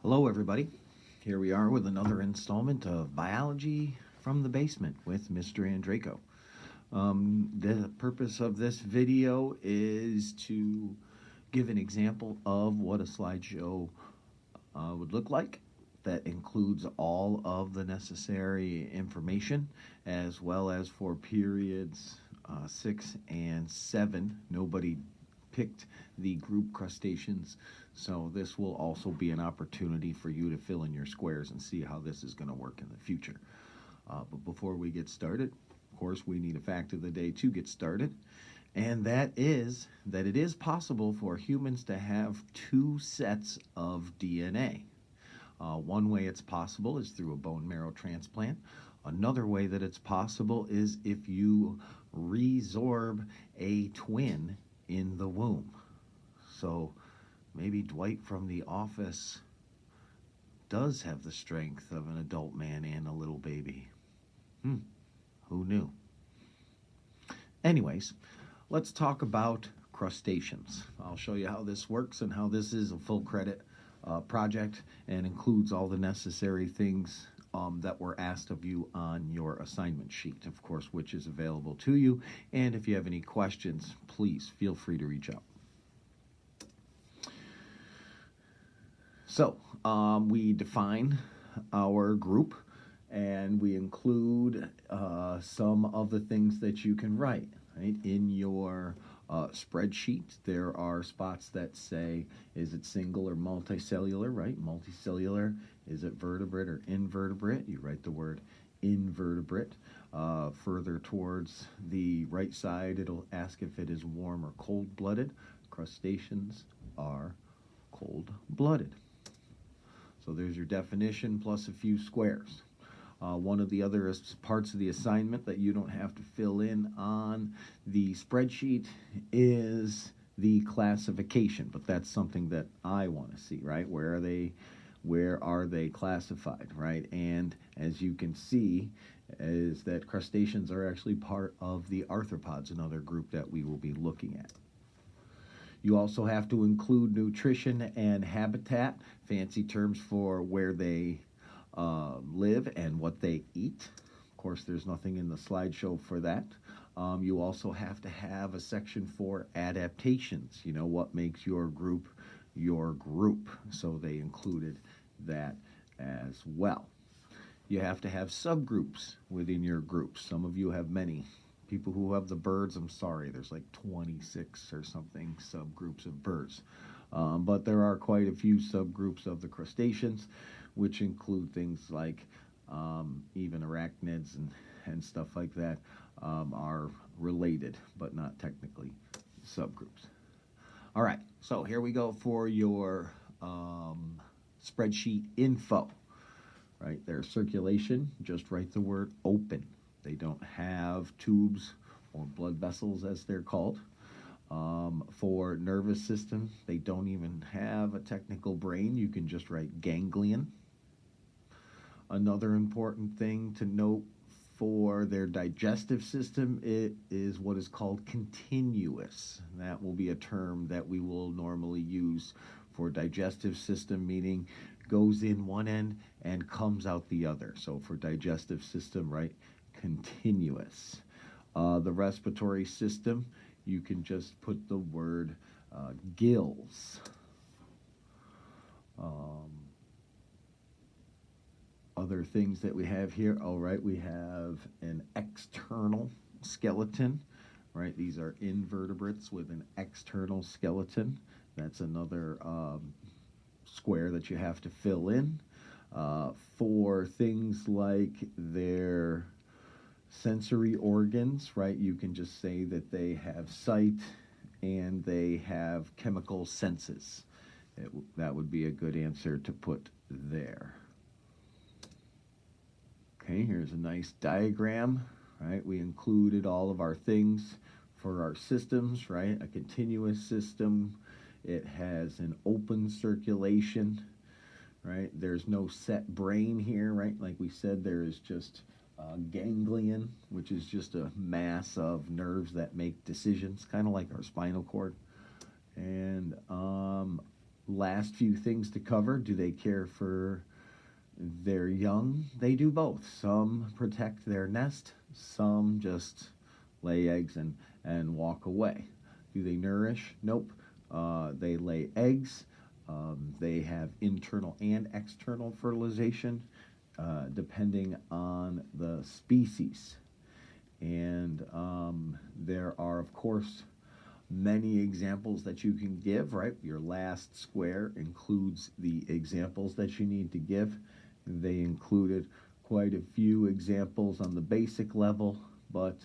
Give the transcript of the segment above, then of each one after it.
Hello, everybody. Here we are with another installment of Biology from the Basement with Mr. Andraco. The purpose of this video is to give an example of what a slideshow would look like. That includes all of the necessary information, as well as for periods 6 and 7. Nobody picked the group crustaceans, so this will also be an opportunity for you to fill in your squares and see how this is going to work in the future. But before we get started, of course, we need a fact of the day to get started, and that is that it is possible for humans to have two sets of DNA. One way it's possible is through a bone marrow transplant. Another way that it's possible is if you resorb a twin in the womb. So maybe Dwight from The Office does have the strength of an adult man and a little baby. Who knew? Anyways, let's talk about crustaceans. I'll show you how this works and how this is a full credit project and includes all the necessary things that were asked of you on your assignment sheet, of course, which is available to you. And if you have any questions, please feel free to reach out. So we define our group, and we include some of the things that you can write, right? In your spreadsheet, there are spots that say, is it single or multicellular, right? Multicellular, is it vertebrate or invertebrate? You write the word invertebrate. Further towards the right side, it'll ask if it is warm or cold-blooded. Crustaceans are cold-blooded. So there's your definition plus a few squares. One of the other parts of the assignment that you don't have to fill in on the spreadsheet is the classification, but that's something that I want to see, right? Where are they classified, right? And as you can see, is that crustaceans are actually part of the arthropods, another group that we will be looking at. You also have to include nutrition and habitat, fancy terms for where they live and what they eat. Of course, there's nothing in the slideshow for that. You also have to have a section for adaptations. You know, what makes your group your group. So they included that as well. You have to have subgroups within your group. Some of you have many. People who have the birds, I'm sorry, there's like 26 or something subgroups of birds. But there are quite a few subgroups of the crustaceans, which include things like even arachnids and stuff like that are related, but not technically subgroups. All right, so here we go for your spreadsheet info. Right, there's circulation, just write the word open. They don't have tubes or blood vessels, as they're called. For nervous system, they don't even have a technical brain. You can just write ganglion. Another important thing to note for their digestive system, it is what is called continuous. That will be a term that we will normally use for digestive system, meaning goes in one end and comes out the other. So for digestive system, right, continuous. The respiratory system, you can just put the word gills. Other things that we have here, all right, we have an external skeleton, right? These are invertebrates with an external skeleton. That's another square that you have to fill in. For things like their sensory organs, right, you can just say that they have sight and they have chemical senses. That would be a good answer to put there. Okay, here's a nice diagram, right? We included all of our things for our systems, right? A continuous system. It has an open circulation, right? There's no set brain here, right? Like we said, there is just ganglion, which is just a mass of nerves that make decisions, kind of like our spinal cord. And last few things to cover. Do they care for their young? They do both. Some protect their nest, some just lay eggs and walk away. Do they nourish? Nope. They lay eggs. They have internal and external fertilization depending on the species. And there are, of course, many examples that you can give, right? Your last square includes the examples that you need to give. They included quite a few examples on the basic level, but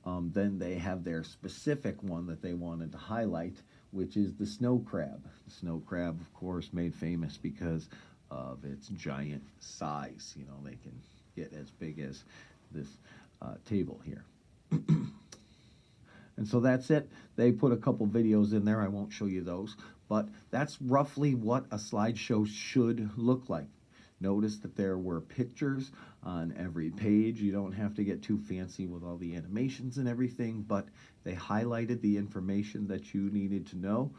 then they have their specific one that they wanted to highlight, which is the snow crab. The snow crab, of course, made famous because of its giant size. You know, they can get as big as this table here. And so that's it. They put a couple videos in there. I won't show you those, but that's roughly what a slideshow should look like. Notice that there were pictures on every page. You don't have to get too fancy with all the animations and everything, but they highlighted the information that you needed to know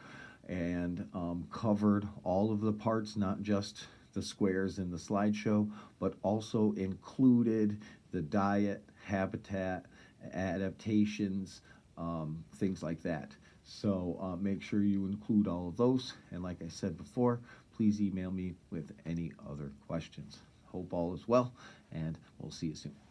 and covered all of the parts, not just the squares in the slideshow, but also included the diet, habitat, adaptations, things like that. So make sure you include all of those. And like I said before, please email me with any other questions. Hope all is well, and we'll see you soon.